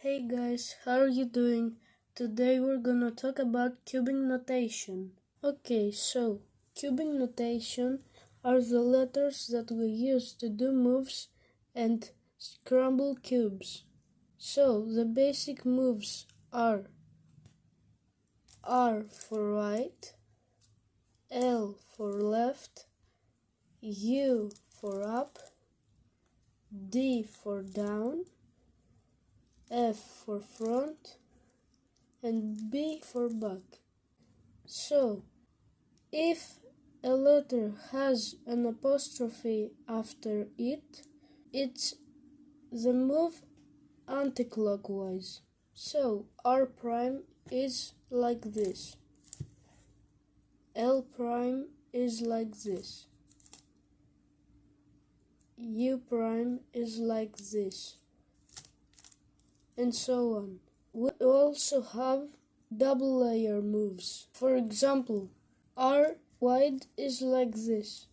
Hey guys, how are you doing? Today we're gonna talk about cubing notation. Okay, so cubing notation are the letters that we use to do moves and scramble cubes. So the basic moves are R for right, L for left, U for up, D for down, F for front, and B for back. So, if a letter has an apostrophe after it, it's the move anti-clockwise. So, R prime is like this. L prime is like this. U prime is like this. And so on. We also have double layer moves. For example, R wide is like this.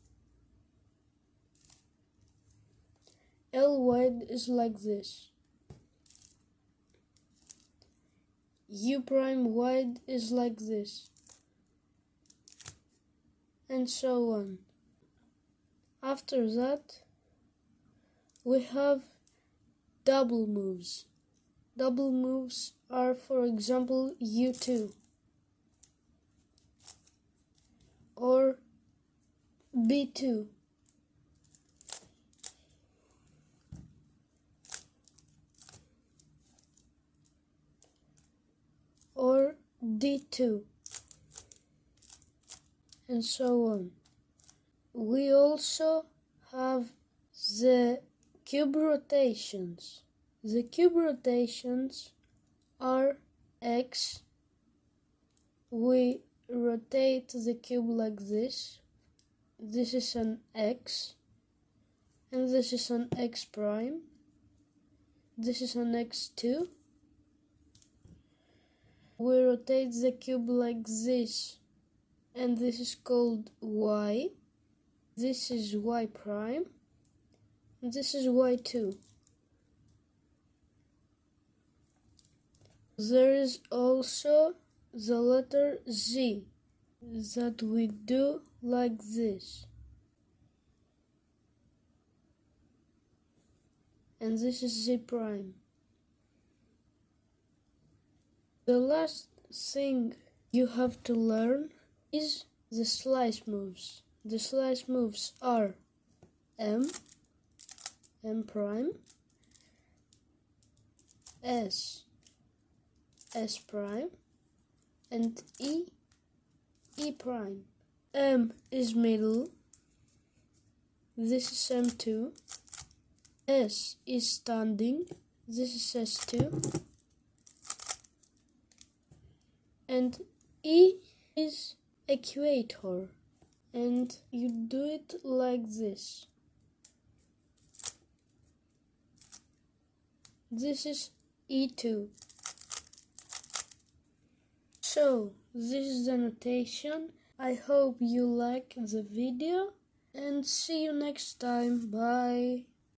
L wide is like this. U prime wide is like this. And so on. After that, we have double moves. Double moves are, for example, U2 or B2 or D2 and so on. We also have the cube rotations. The cube rotations are X. We rotate the cube like this. This is an X. And this is an X prime. This is an X2. We rotate the cube like this. And this is called Y. This is Y prime. And this is Y2. There is also the letter Z that we do like this. And this is Z prime. The last thing you have to learn is the slice moves. The slice moves are M prime, S prime, and E prime. M is middle. This is M2. S is standing. This is S2. And E is equator. And you do it like this. This is E2. So, this is the notation. I hope you like the video and see you next time. Bye.